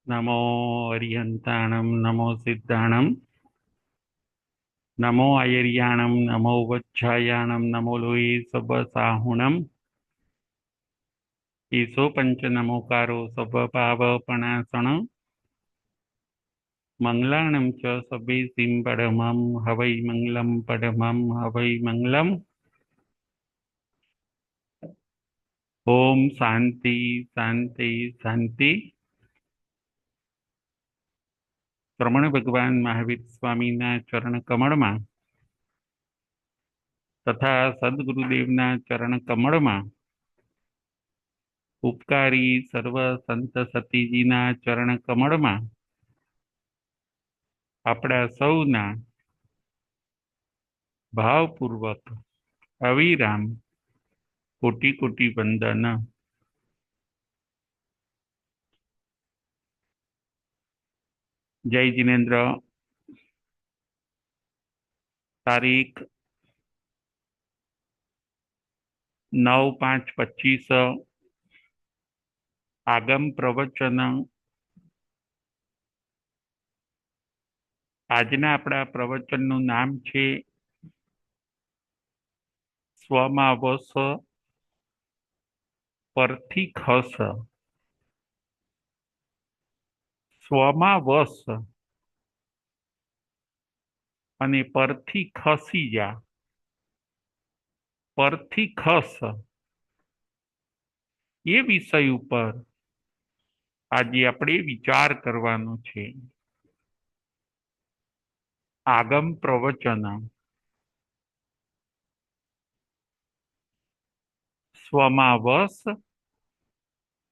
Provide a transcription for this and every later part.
नमो अरिहन्ताणं नमो सिद्धाणं नमो अयर्याणं नमो वच्छायाणं नमो लोये सबसाहुणम् ईशो पंच नमोकारो सबपावपणासनं मङ्गलाणं च सभेसिं परमं हवै मङ्गलं परमं हवै मङ्गलम्। ओम शांति शांति शांति। રમણ ભગવાન મહાવીર સ્વામીના ચરણ કમળમાં તથા સદગુરુદેવના ચરણ કમળમાં ઉપકારી સર્વ સંત સતીજીના ચરણ કમળમાં આપણા સૌના ભાવપૂર્વક અવિરામ કોટી કોટી વંદન। જય જિનેન્દ્ર। તારીખ 9/5/25 આગમ પ્રવચન। આજના આપણા પ્રવચનનું નામ છે સ્વમાં વસ પરથી ખસ। સ્વમાં વસ અને પરથી ખસી જા। પરથી ખસ એ વિષય ઉપર આજે આપણે વિચાર કરવાનો છે। આગમ પ્રવચન। સ્વમાં વસ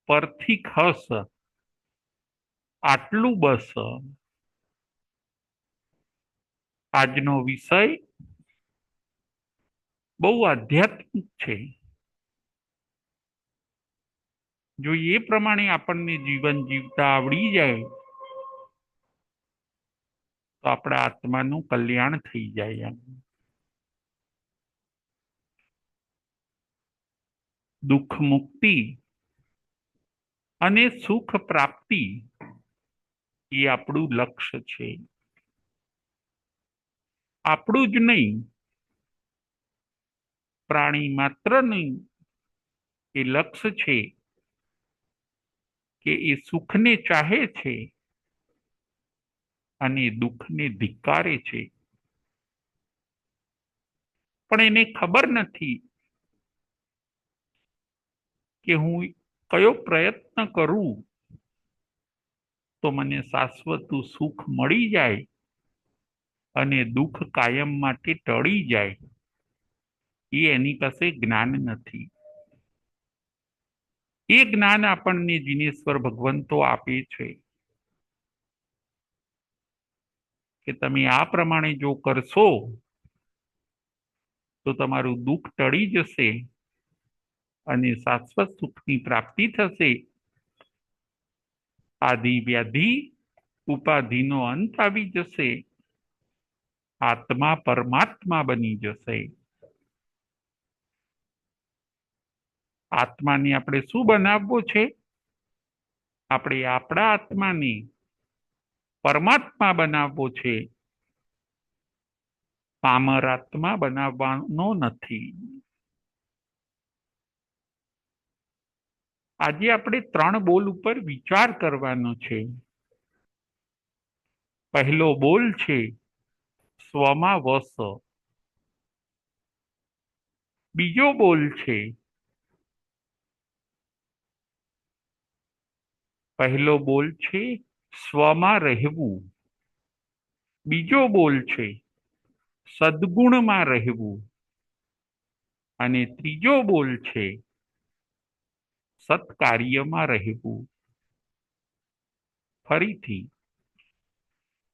પરથી ખસ આટલું બસ। આજનો વિષય બહુ આધ્યાત્મિક છે। જો એ પ્રમાણે આપણને જીવન જીવતા આવડી જાય તો આપણા આત્માનું કલ્યાણ થઈ જાય। દુઃખ મુક્તિ અને સુખ પ્રાપ્તિ એ આપણું લક્ષ્ય છે। આપણું જ નહીં, પ્રાણી માત્રનું એ લક્ષ્ય છે કે એ સુખને ચાહે છે અને દુઃખને ધિક્કારે છે, પણ એને ખબર નથી કે હું કયો પ્રયત્ન કરું તો મને શાશ્વતું સુખ મળી જાય અને દુઃખ કાયમ માટે ટળી જાય। એ એની પાસે જ્ઞાન નથી। એ જ્ઞાન આપણને જીનેશ્વર ભગવંતો આપે છે કે તમે આ પ્રમાણે જો કરશો તો તમારું દુઃખ ટળી જશે અને શાશ્વત સુખની પ્રાપ્તિ થશે। આદિ વ્યાધિ ઉપાધિનો અંત આવી જશે, આત્મા પરમાત્મા બની જશે। આત્માને આપણે શું બનાવવો છે? આપણે આપણા આત્માને પરમાત્મા બનાવવો છે, પામર આત્મા બનાવવાનો નથી। આજે આપણે 3 બોલ ઉપર વિચાર કરવાનો છે। પહેલો બોલ છે સ્વમાં વસ। બીજો બોલ છે પહેલો બોલ છે સ્વમાં રહેવું। બીજો બોલ છે સદગુણમાં રહેવું અને ત્રીજો બોલ છે સત્કાર્યમાં રહેવું। ફરીથી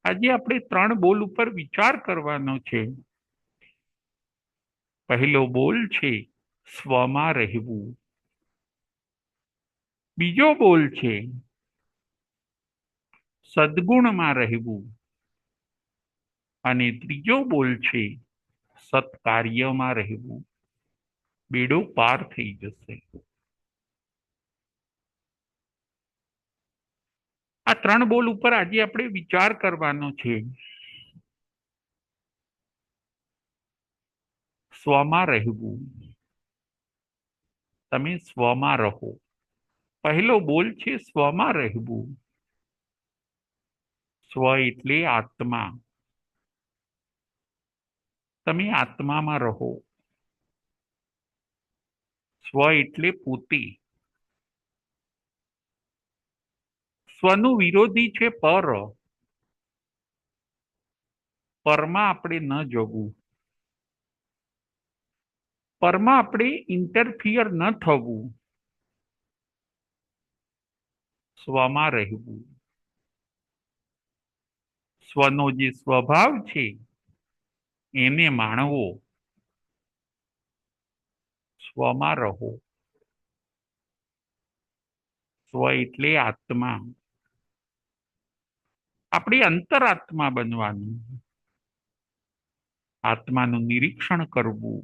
આજે આપણે 3 બોલ ઉપર વિચાર કરવાનો છે। પહેલો બોલ છે સ્વમાં રહેવું। બીજો બોલ છે સદગુણમાં રહેવું અને ત્રીજો બોલ છે સત્કાર્યમાં રહેવું। બેડો પાર થઈ જશે। આ ત્રણ બોલ ઉપર આજે આપણે વિચાર કરવાનો છે. સ્વમાં રહેવું. તમે સ્વમાં રહો. પહેલો બોલ છે સ્વમાં રહેવું. સ્વ એટલે આત્મા. તમે આત્મામાં રહો. સ્વ એટલે પોતે. સ્વનું વિરોધી છે પર. પરમાં આપણે ન જવું. પરમાં આપણે ઇન્ટરફિયર ન થવું. સ્વમાં રહેવું. સ્વનો જે સ્વભાવ છે એને માણવો. સ્વમાં રહો. સ્વ એટલે આત્મા. આપણે અંતરાત્મા બનવાનું. આત્માનું નિરીક્ષણ કરવું.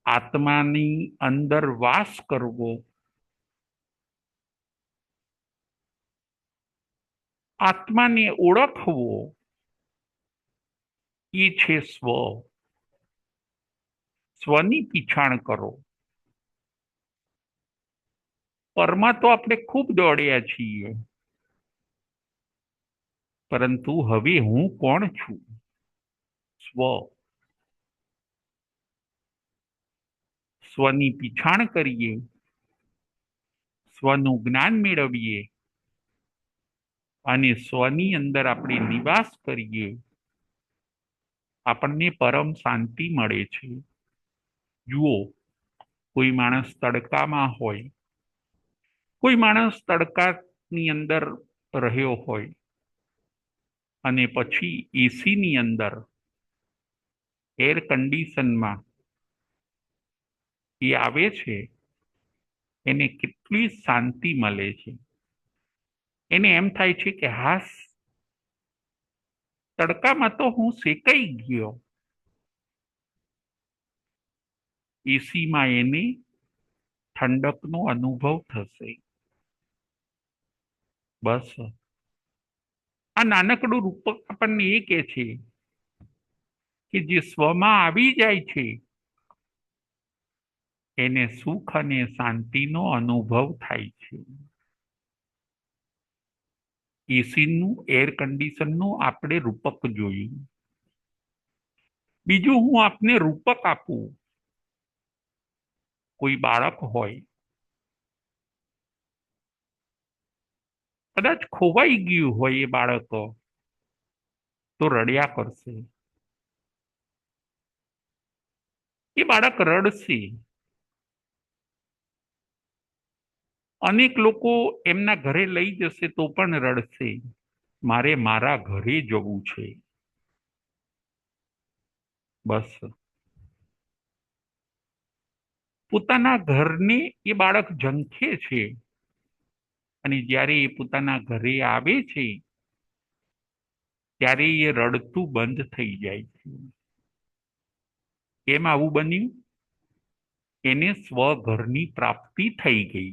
આત્માની અંદર વાસ કરવો. આત્માને ઓળખવો. એ છે સ્વ. સ્વની પીછાણ કરો. પરમાં તો આપણે ખૂબ દોડ્યા છીએ, પરંતુ હવે હું કોણ છું? સ્વ. સ્વની પીછાણ કરીએ. સ્વનું જ્ઞાન મેળવીએ અને સ્વની અંદર આપણે નિવાસ કરીએ. આપણને પરમ શાંતિ મળે છે. જુઓ, કોઈ માણસ તડકામાં હોય, કોઈ માણસ તડકાની અંદર રહ્યો હોય અને પછી એસીની અંદર એર કન્ડિશનમાં એ આવે છે, એને કેટલી શાંતિ મળે છે. એને એમ થાય છે કે હાસ, તડકામાં તો હું શેકાઈ ગયો. એસીમાં એને ઠંડકનો અનુભવ થશે. બસ આ નાનકડું રૂપક આપણને એ કહે છે કે જે સ્વમાં આવી જાય છે એને સુખ અને શાંતિનો અનુભવ થાય છે. એસીનું, એર કન્ડિશનનું આપણે રૂપક જોયું. બીજું હું આપને રૂપક આપું. કોઈ બાળક હોય, કદાચ ખોવાઈ ગયું હોય, એ બાળક તો રડ્યા કરશે. એ બાળક રડશે. અનેક લોકો એમના ઘરે લઈ જશે તો પણ રડશે. મારે મારા ઘરે જવું છે. બસ પોતાના ઘરને એ બાળક ઝંખે છે અને જ્યારે એ પોતાના ઘરે આવે છે ત્યારે એ રડતું બંધ થઈ જાય છે. કેમ આવું બન્યું? એને સ્વઘરની પ્રાપ્તિ થઈ ગઈ.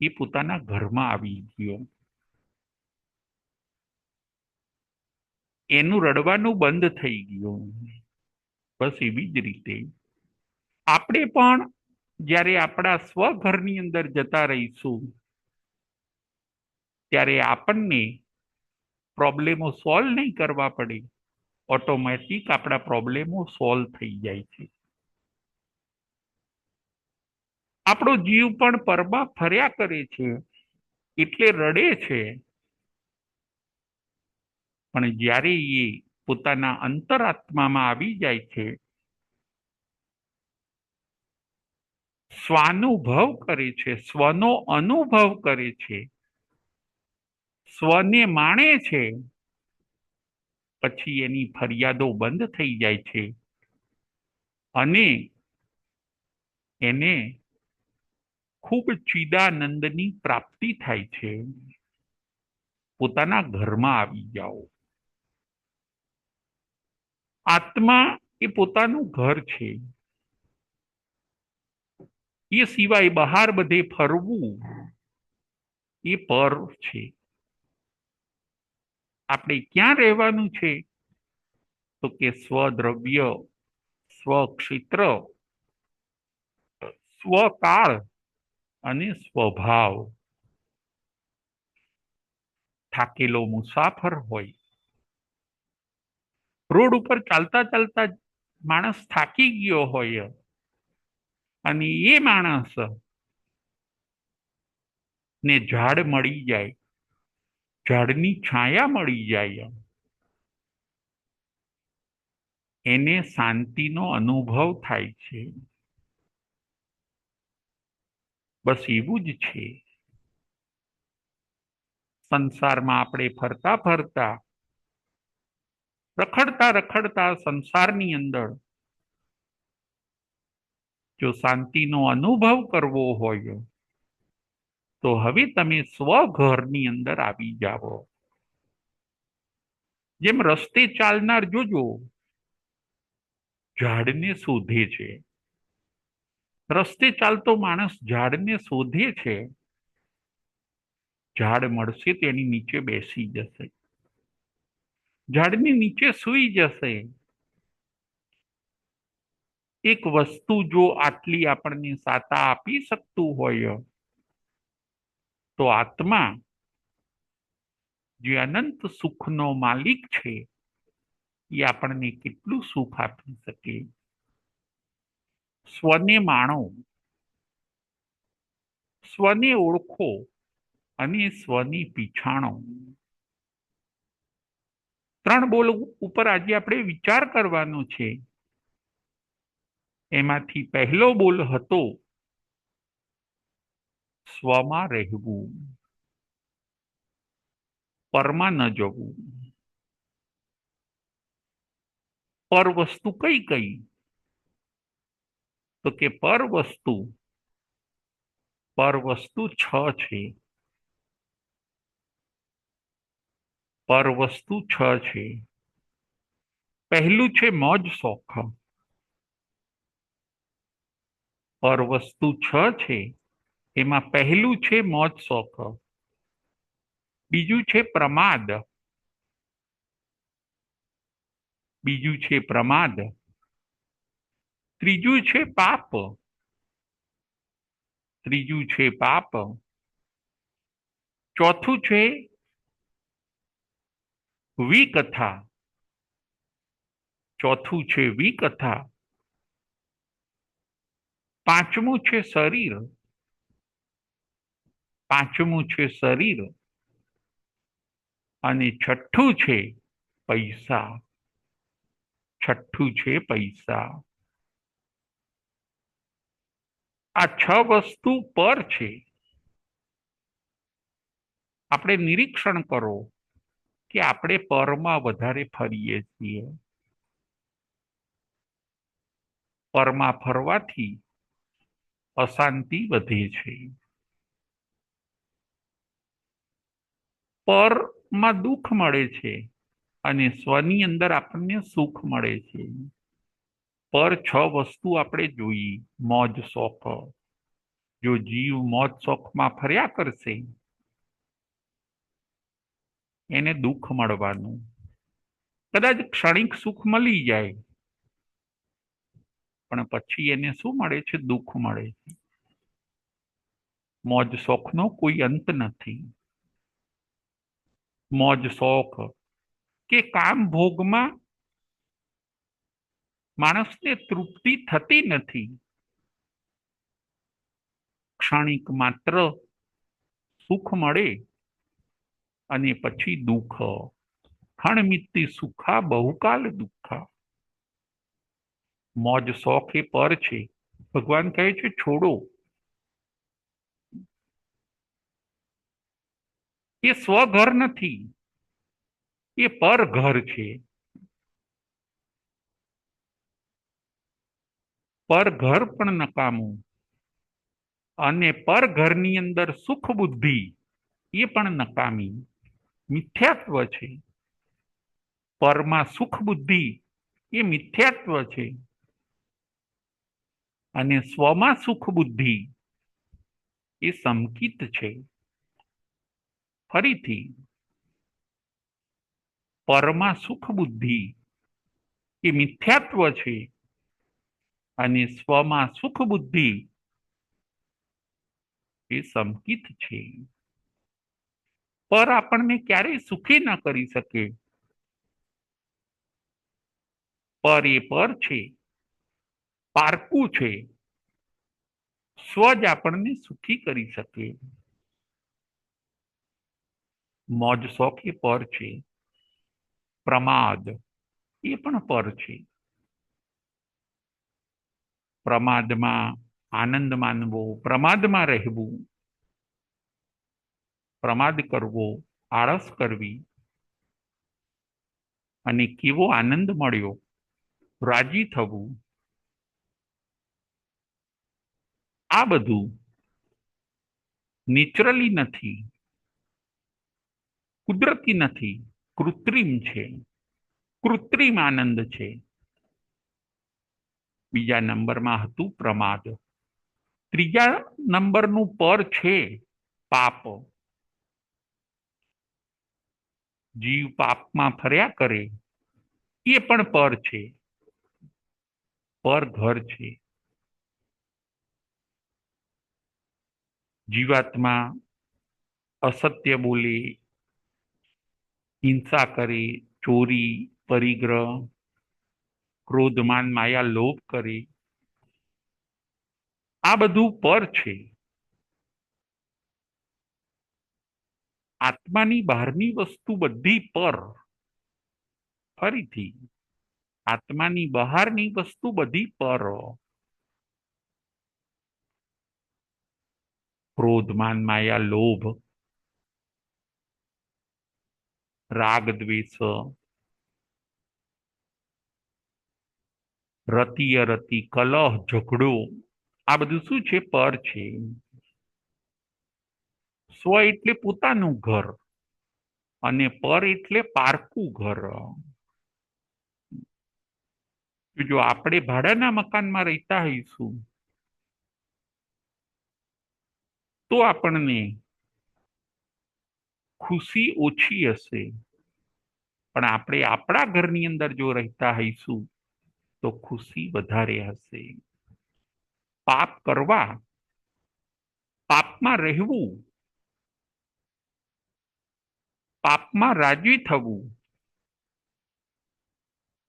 એ પોતાના ઘરમાં આવી ગયો. એનું રડવાનું બંધ થઈ ગયું. બસ એવી જ રીતે આપણે પણ જ્યારે આપણા સ્વઘરની અંદર જતા રહીશું ત્યારે આપણને પ્રોબ્લેમો સોલ્વ નહીં કરવા પડે, ઓટોમેટિક આપણા પ્રોબ્લેમો સોલ્વ થઈ જાય છે. આપણો જીવ પણ પરમાં ફર્યા કરે છે એટલે રડે છે, પણ જ્યારે એ પોતાના અંતરાત્મામાં આવી જાય છે, સ્વાનુભવ કરે છે, સ્વનો અનુભવ કરે છે, સ્વને માણે છે, પછી એની ફરિયાદો બંધ થઈ જાય છે અને એને ખૂબ ચિદાનંદની પ્રાપ્તિ થાય છે. પોતાના ઘરમાં આવી જાઓ. આત્મા એ પોતાનું ઘર છે. એ સિવાય બહાર બધે ફરવું એ પર છે. આપણે ક્યાં રહેવાનું છે? તો કે સ્વદ્રવ્ય, સ્વક્ષેત્ર, સ્વકાળ અને સ્વભાવ. થાકેલો મુસાફર હોય, રોડ ઉપર ચાલતા ચાલતા માણસ થાકી ગયો હોય અને એ માણસ ને ઝાડ મળી જાય, ઝાડની છાયા મળી જાય, એને શાંતિનો અનુભવ થાય છે. બસ એવું જ છે. સંસારમાં આપણે ફરતા ફરતા, રખડતા રખડતા સંસારની અંદર જો શાંતિનો અનુભવ કરવો હોય તો હવે તમે સ્વઘરની અંદર આવી જાઓ. જેમ રસ્તે ચાલનાર જોજો ઝાડને શોધે છે, રસ્તે ચાલતો માણસ ઝાડને શોધે છે. ઝાડ મળશે તેની નીચે બેસી જશે, ઝાડની નીચે સૂઈ જશે. એક વસ્તુ જો આટલી આપણને સાતા આપી શકતું હોય તો આત્મા જે અનંત સુખનો માલિક છે એ આપણને કેટલું સુખ આપી શકે. સ્વને માણો, સ્વને ઓળખો અને સ્વની પીછાણો. ત્રણ બોલ ઉપર આજે આપણે વિચાર કરવાનો છે. એમાંથી પહેલો બોલ હતો સ્વમાં રહેવું, પરમાં ન જવું. પર વસ્તુ કઈ કઈ? તો કે પર વસ્તુ છ છે. પર વસ્તુ છ છે. પહેલું છે મોજ શોખ, પર વસ્તુ છ છે એમાં પહેલું છે મોજ શોખ. બીજું છે પ્રમાદ, બીજું છે પ્રમાદ. ત્રીજું છે પાપ, ત્રીજું છે પાપ. ચોથું છે વિકથા, ચોથું છે વિકથા. પાંચમું છે શરીર, પાંચમું છે શરીર. અને છઠ્ઠું છે પૈસા, છઠ્ઠું છે પૈસા. આ છ વસ્તુ પર છે. આપણે નિરીક્ષણ કરો કે આપણે પરમાં વધારે ફરીએ છીએ. પરમાં ફરવાથી અશાંતિ વધે છે. પરમાં દુઃખ મળે છે અને સ્વની અંદર આપણને સુખ મળે છે. પર છ વસ્તુ આપણે જોઈ, મોજ શોખ. જો જીવ મોજ શોખમાં ફર્યા કરશે એને દુઃખ મળવાનું. કદાચ ક્ષણિક સુખ મળી જાય પણ પછી એને શું મળે છે? દુઃખ મળે છે. મોજ શોખનો કોઈ અંત નથી. મોજ શોખ કે કામ ભોગમાં માણસને તૃપ્તિ થતી નથી. ક્ષણિક માત્ર સુખ મળે અને પછી દુઃખ. ખણમિત્તિ સુખા બહુકાલ દુઃખા. મોજ શોખ એ પર છે. ભગવાન કહે છે છોડો. એ સ્વઘર નથી, એ પર ઘર છે. પર ઘર પણ નકામું અને પર ઘરની અંદર સુખ બુદ્ધિ એ પણ નકામી, મિથ્યાત્વ છે. પરમાં સુખ બુદ્ધિ એ મિથ્યાત્વ છે. અને સ્વમાં સુખ બુદ્ધિ એ સંકિત છે. ફરીથી, પરમાં સુખ બુદ્ધિ એ મિથ્યાત્વ છે અને સ્વમાં સુખ બુદ્ધિ એ સંકિત છે. પર આપણને ક્યારેય સુખી ન કરી શકે. પર એ પર છે, પારકું છે. સ્વ જ આપણને સુખી કરી શકે. મોજ શોખ એ પર છે, પ્રમાદ એ પણ પર છે. પ્રમાદમાં આનંદ માનવો, પ્રમાદમાં રહેવું, પ્રમાદ કરવો, આળસ કરવી અને કેવો આનંદ મળ્યો, રાજી થવું, આ બધું નેચરલી નથી, કુદરતી નથી, કૃત્રિમ છે, કૃત્રિમ આનંદ છે. બીજા નંબરમાં હતું પ્રમાદ. ત્રીજા નંબરનું પર છે પાપ. જીવ પાપમાં ફર્યા કરે એ પણ પર છે, પર ઘર છે. જીવાત્મા અસત્ય બોલે, હિંસા કરે, ચોરી, પરિગ્રહ, ક્રોધ, માન, માયા, લોભ કરે, આ બધું પર છે. આત્માની બહારની વસ્તુ બધી પર. ફરીથી, આત્માની બહારની વસ્તુ બધી પર. ક્રોધ, માન, માયા, લોભ, રાગ, દ્વેષ, રતિ, અરતિ, કલહ, ઝઘડો, આ બધું શું છે? પર છે. સ્વ એટલે પોતાનું ઘર અને પર એટલે પારકું ઘર. જો આપણે ભાડાના મકાનમાં રહેતા હોઈશું તો આપણને ખુશી ઓછી હશે, પણ આપણે આપણા ઘરની અંદર જો રહેતા હોઈશું તો ખુશી વધારે હશે. પાપ કરવા, પાપમાં રહેવું, પાપમાં રાજી થવું,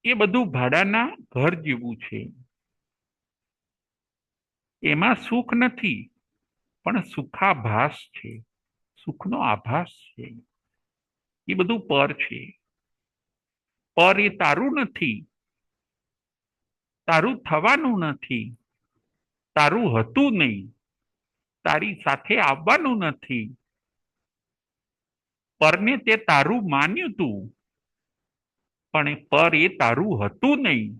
એ બધું ભાડાના ઘર જેવું છે. એમાં સુખ નથી, પણ સુખાભાસ છે, સુખનો આભાસ છે. એ બધું પર છે. પર એ તારું નથી, તારું થવાનું નથી, તારું હતું નહીં, તારી સાથે આવવાનું નથી. પરને તે તારું માન્યું તું, પણ પર એ તારું હતું નહીં.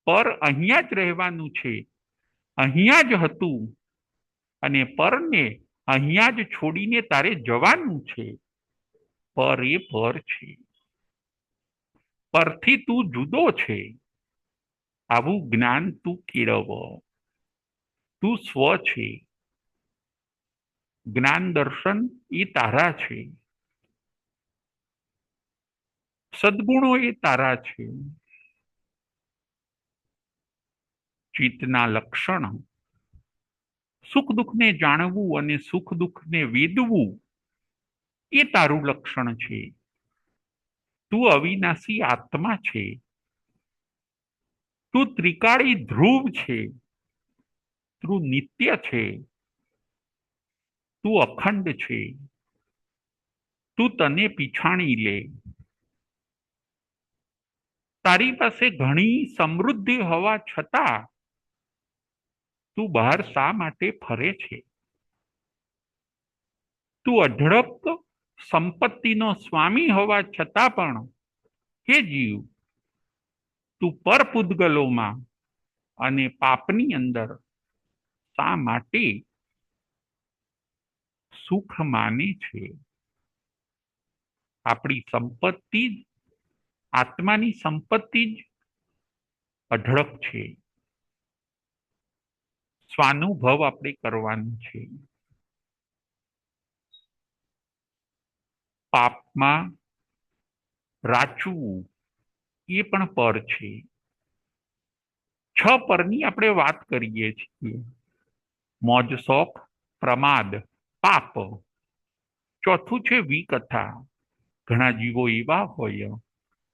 પર અહીંયા જ રહેવાનું છે, અહીંયા જ હતું, અને પરને અહીંયા જ છોડીને તારે જવાનું છે. પર એ પર છે. પરથી તું જુદો છે, આવું જ્ઞાન તું કેળવ. તું સ્વ છે. જ્ઞાન દર્શન એ તારા છે, સદગુણો એ તારા છે. ચિત્તના લક્ષણ, સુખ દુઃખને જાણવું અને સુખ દુઃખને વેદવું એ તારું લક્ષણ છે. તું અવિનાશી આત્મા છે, તું ત્રિકાળી ધ્રુવ છે, તું નિત્ય છે, તું અખંડ છે. તું તને પીછાણી લે. તારી પાસે ઘણી સમૃદ્ધિ હોવા છતાં તું બહાર શા માટે ફરે છે? તું અઢળક સંપત્તિનો સ્વામી હોવા છતાં પણ હે જીવ, તું પરપુદ્ગલોમાં અને પાપની અંદર શા માટે સુખ માને છે? આપણી સંપત્તિ જ, આત્માની સંપત્તિ જ અઢળક છે. સ્વાનુભવ આપણે કરવાનું છે. પાપમાં રાચવું એ પણ પર છે. 6 પરની આપણે વાત કરીએ છીએ. મોજ શોખ, પ્રમાદ, પાપ. ચોથું છે વિકથા. ઘણા જીવો એવા હોય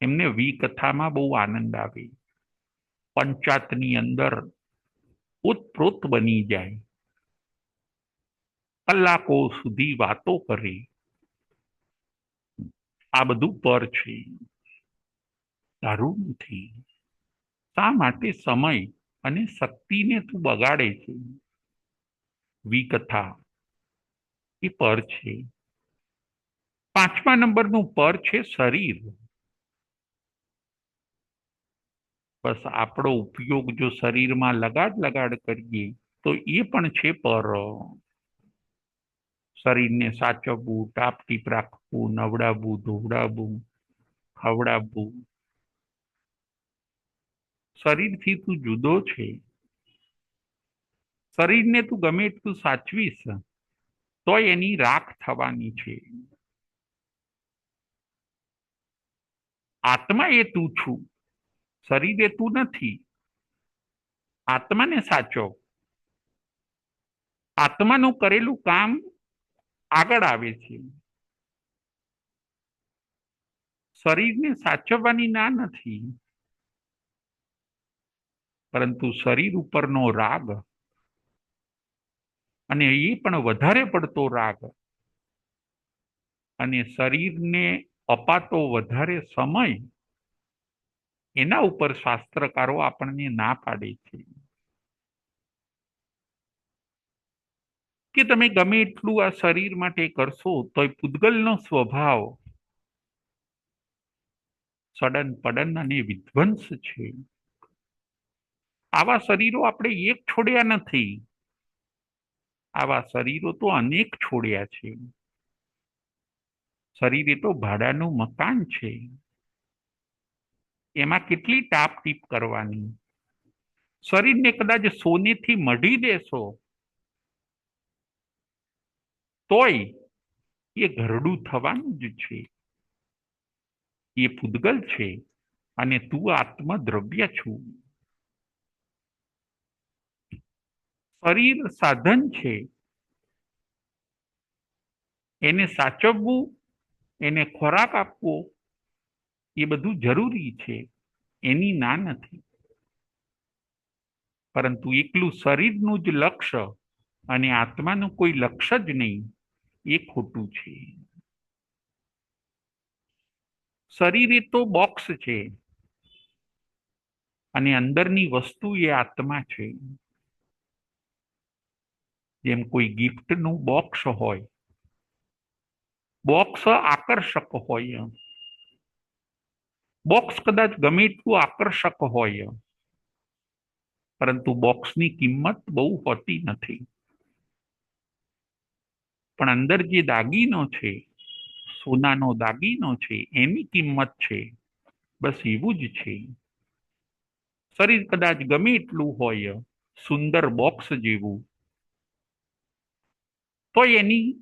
એમને વિકથામાં બહુ આનંદ આવે, પંચાતની અંદર ઉતપ્રોત બની જાય, કલાકો સુધી વાતો કરે. આ બધું પર છે. તારું નથી. શા માટે સમય અને શક્તિને તું બગાડે છે? વિકથા એ પર છે. 5મા નંબરનું પર છે શરીર. બસ આપણો ઉપયોગ જો શરીરમાં લગાડ કરીએ તો એ પણ છે પર. શરીરને સાચવવું, ટાપટીપ રાખવું, નવડાવવું, ધોવડાવવું, ખવડાવવું. શરીરથી તું જુદો છે. શરીરને તું ગમે એટલું સાચવીશ તો એની રાખ થવાની છે. આત્મા એ તું છું, શરીર એ તું નથી. આત્માને સાચવ. આત્માનું કરેલું કામ આગળ આવે છે. શરીરને સાચવવાની ના નથી, પરંતુ શરીર ઉપરનો રાગ, અને એ પણ વધારે પડતો રાગ, અને શરીરને અપાતો વધારે સમય, એના ઉપર શાસ્ત્રકારો આપણને ના પાડે છે કે તમે ગમે એટલું આ શરીર માટે કરશો તો પૂતગલનો સ્વભાવ સડન પડન અને વિધ્વંસ છે. આવા શરીરો આપણે એક છોડ્યા નથી, આવા શરીરો તો અનેક છોડ્યા છે. શરીર એ તો ભાડાનું મકાન છે. એમાં કેટલી ટાપટીપ કરવાની. શરીરને કદાચ સોનેથી મઢી દેશો તોય એ ઘરડું થવાનું જ છે. એ પૂતગલ છે અને તું આત્મદ્રવ્ય છું. શરીર સાધન છે, એને સાચવવું, એને ખોરાક આપવો, એ બધું જરૂરી છે, એની ના નથી. પરંતુ એકલું શરીરનું જ લક્ષ્ય અને આત્માનું કોઈ લક્ષ્ય જ નહીં, એ ખોટું છે. શરીર એ તો બોક્સ છે અને અંદરની વસ્તુ એ આત્મા છે. જેમ કોઈ ગિફ્ટનું બોક્સ હોય, બોક્સ આકર્ષક હોય, બોક્સ કદાચ ગમે એટલું આકર્ષક હોય, પરંતુ બોક્સની કિંમત બહુ હોતી નથી. પણ અંદર જે દાગીનો છે, સોનાનો દાગીનો છે, એની કિંમત છે. બસ એવું જ છે. શરીર કદાચ ગમે એટલું હોય સુંદર બોક્સ જેવું, તો એની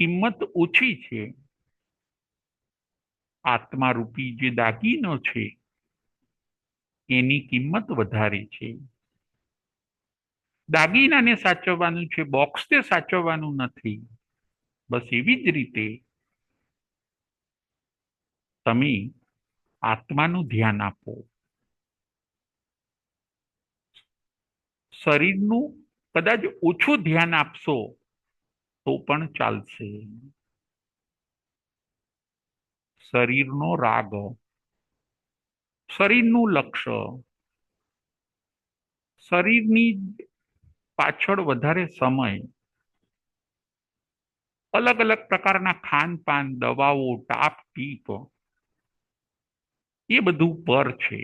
કિંમત ઓછી છે. આત્મારૂપી જે દાગીનો છે એની કિંમત વધારે છે. દાગીનાને સાચવવાનું છે, બોક્સને સાચવવાનું નથી. બસ એવી જ રીતે તમે આત્માનું ધ્યાન આપો. શરીરનું કદાચ ઓછું ધ્યાન આપશો તો પણ ચાલશે. શરીરનો રાગ, શરીરનું લક્ષ્ય, શરીરની પાછળ વધારે સમય, અલગ અલગ પ્રકારના ખાનપાન, દવાઓ, ટાપ ટીપ, એ બધું પર છે.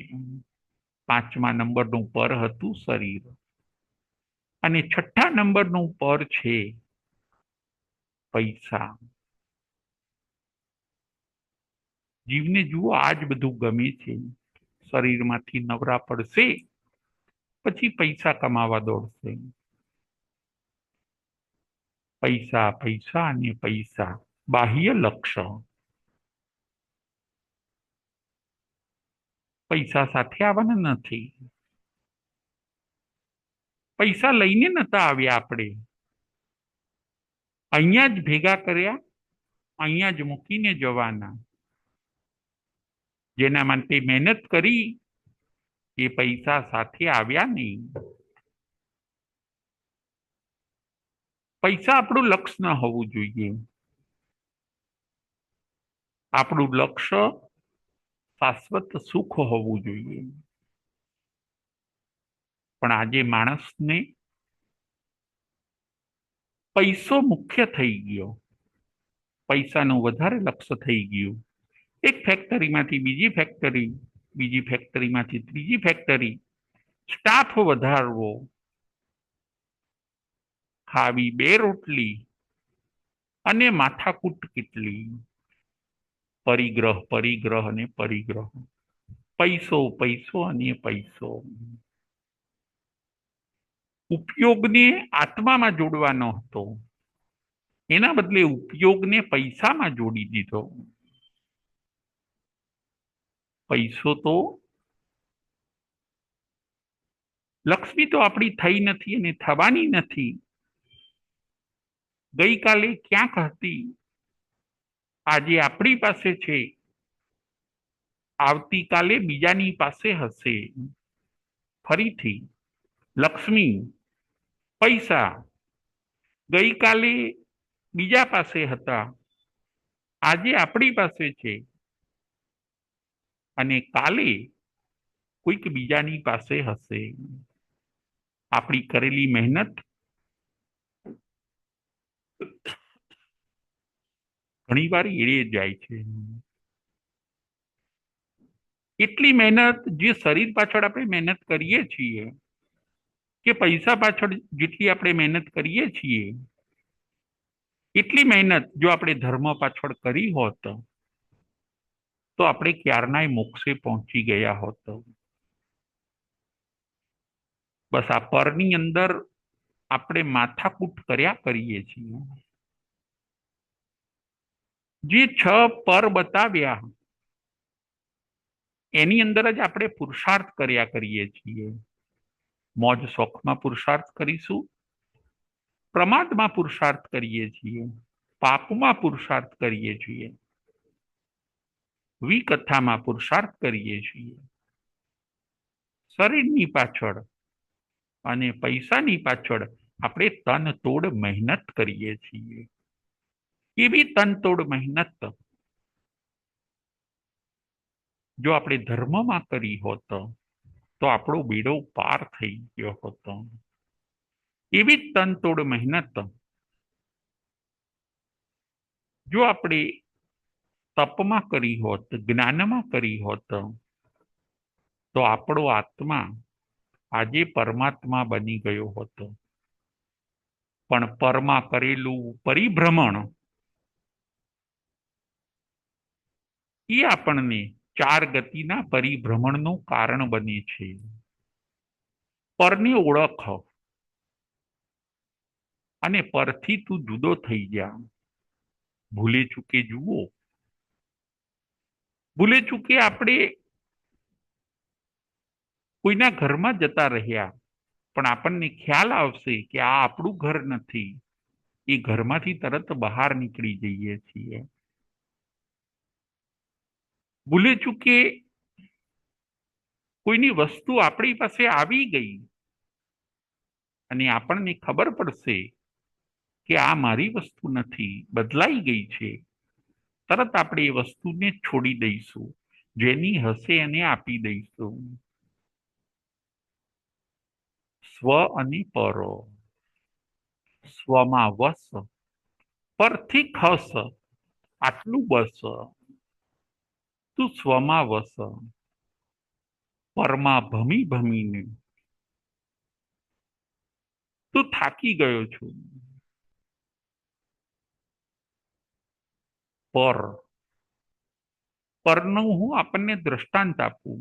5મા નંબરનું પર હતું શરીર, અને 6ઠ્ઠા નંબરનું પર છે પૈસા. જીવને જુઓ આજ બધું ગમે છે, શરીરમાંથી નવરા પડશે પછી પૈસા કમાવા દોડશે. પૈસા પૈસા અને પૈસા બાહ્ય લક્ષ્ય. પૈસા સાથે આવવાના નથી. પૈસા લઈને નતા આવ્યા આપણે, અહીંયા જ ભેગા કર્યા, અહીંયા જ મૂકીને જવાના. જેના માટે મહેનત કરી એ પૈસા સાથે આવ્યા નહીં. પૈસા આપણું લક્ષ્ય ન હોવું જોઈએ. આપણું લક્ષ્ય શાશ્વત સુખ હોવું જોઈએ. પણ આજે માણસને પૈસો મુખ્ય થઈ ગયો, પૈસાનું વધારે લક્ષ્ય થઈ ગયું. એક ફેક્ટરીમાંથી બીજી ફેક્ટરી, બીજી ફેક્ટરીમાંથી ત્રીજી ફેક્ટરી, સ્ટાફ વધારવો, ખાવી બે રોટલી અને માથાકૂટ કેટલી. પરિગ્રહ પરિગ્રહ અને પરિગ્રહ, પૈસો પૈસો અને પૈસો. ઉપયોગને આત્મામાં જોડવાનો હતો, એના બદલે ઉપયોગને પૈસામાં જોડી દીધો. પૈસો તો લક્ષ્મી તો આપણી થઈ નથી અને થવાની નથી. ગઈકાલે ક્યાંક હતી, આજે આપણી પાસે છે, આવતીકાલે બીજાની પાસે હશે. ફરીથી લક્ષ્મી પૈસા ગઈકાલે બીજા પાસે હતા, આજે આપણી પાસે છે અને કાલે કોઈક બીજાની પાસે હશે. આપણી કરેલી મહેનત ઘણીવાર એળે જાય છે. એટલી મહેનત જે શરીર પાછળ આપણે મહેનત કરીએ છીએ કે પૈસા પાછળ જેટલી આપણે મહેનત કરીએ છીએ, એટલી મહેનત જો આપણે ધર્મ પાછળ કરી હોત તો આપણે ક્યારનાય મોક્ષે પહોંચી ગયા હોત. બસ આ પરની અંદર આપણે માથાકૂટ કર્યા કરીએ છીએ. જે 6 પર બતાવ્યા એની અંદર જ આપણે પુરુષાર્થ કર્યા કરીએ છીએ. મોજ શોખમાં પુરુષાર્થ કરીશું, પ્રમાદમાં પુરુષાર્થ કરીએ છીએ, પાપમાં પુરુષાર્થ કરીએ છીએ, વિકથામાં પુરુષાર્થ કરીએ છીએ. શરીરની પાછળ અને પૈસાની પાછળ આપણે તનતોડ મહેનત કરીએ છીએ. એવી તનતોડ મહેનત જો આપણે ધર્મમાં કરી હોત તો આપણો બેડો પાર થઈ ગયો હતો. એવી જ તનતોડ મહેનત જો આપણે તપમાં કરી હોત, જ્ઞાનમાં કરી હોત તો આપણો આત્મા આજે પરમાત્મા બની ગયો હતો. પણ પરમાં કરેલું પરિભ્રમણ એ આપણને 4 ગતિના પરિભ્રમણનું કારણ બને છે. પરની ઓળખ અને પરથી તું જુદો થઈ જા. ભૂલે ચૂકે જુઓ. ભૂલે ચૂકે આપણે કોઈના ઘરમાં જતા રહ્યા, પણ આપણને ખ્યાલ આવશે કે આ આપણું ઘર નથી, એ ઘરમાંથી તરત બહાર નીકળી જઈએ છીએ. ભૂલે ચૂકે કોઈની વસ્તુ આપણી પાસે આવી ગઈ અને આપણને ખબર પડશે કે આ મારી વસ્તુ નથી, બદલાઈ ગઈ છે, તરત આપણે એ વસ્તુને છોડી દઈશું, જેની હશે એને આપી દઈશું. સ્વ અને પર. સ્વમાં વસ, પરથી ખસ, આટલું બસ. તું સ્વમાં વસ, પરમાં ભમી ભમીને તું થાકી ગયો છું. પર, પરનું હું આપણને દ્રષ્ટાંત આપું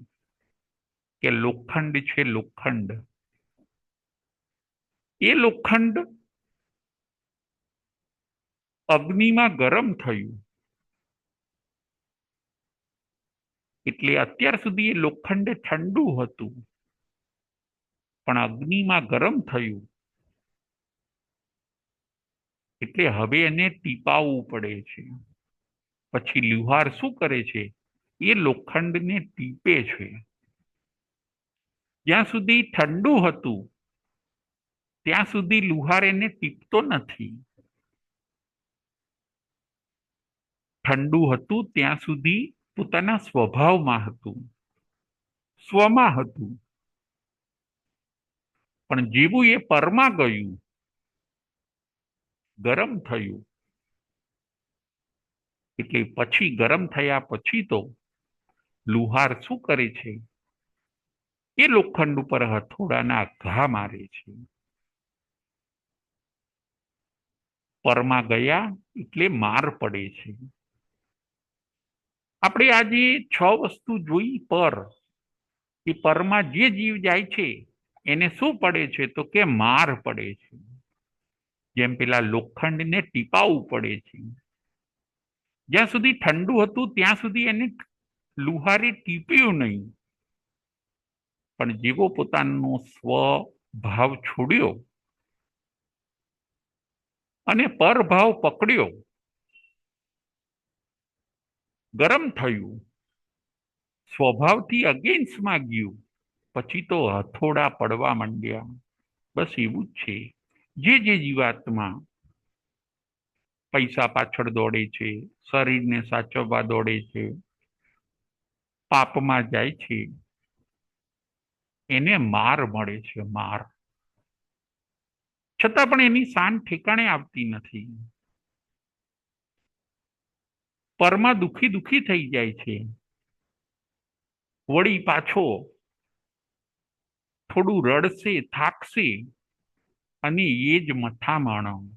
કે લોખંડ છે, લોખંડ. એ લોખંડ અગ્નિમાં ગરમ થયું, એટલે અત્યાર સુધી એ લોખંડ ઠંડુ હતું, પણ અગ્નિમાં ગરમ થયું એટલે હવે એને ટીપાવવું પડે છે. પછી લુહાર શું કરે છે? એ લોખંડને ટીપે છે. જ્યાં સુધી ઠંડુ હતું ત્યાં સુધી લુહાર એને ટીપતો નથી. ઠંડુ હતું ત્યાં સુધી પોતાના સ્વભાવમાં હતું, સ્વમાં હતું. પણ જેવું એ પરમાં ગયું, ગરમ થયું, એટલે પછી ગરમ થયા પછી તો લુહાર શું કરે છે? એ લોખંડ ઉપર હથોડાના ઘા મારે છે. પરમાં ગયા એટલે માર પડે છે. આપણે આજે 6 વસ્તુ જોઈ પર, એ પરમાં જે જીવ જાય છે એને શું પડે છે? તો કે માર પડે છે. જેમ પેલા લોખંડને ટીપાવવું પડે છે. જ્યાં સુધી ઠંડુ હતું ત્યાં સુધી એને લુહારે ટીપ્યું નહીં, પણ જેવો પોતાનો સ્વભાવ છોડ્યો અને પરભાવ પકડ્યો, ગરમ થયું, સ્વભાવથી અગેન્સ્ટમાં ગયું, પછી તો હથોડા પડવા માંડ્યા. બસ એવું જ છે. જે જીવાત્મા પૈસા પાછળ દોડે છે, શરીરને સાચવવા દોડે છે, પાપમાં જાય છે, એને માર મળે છે, માર. છતાં પણ એની શાન ઠેકાણે આવતી નથી. પરમાં દુખી દુખી થઈ જાય છે. વળી પાછો થોડું રડશે, થાકશે, અને એ જ મથામણ.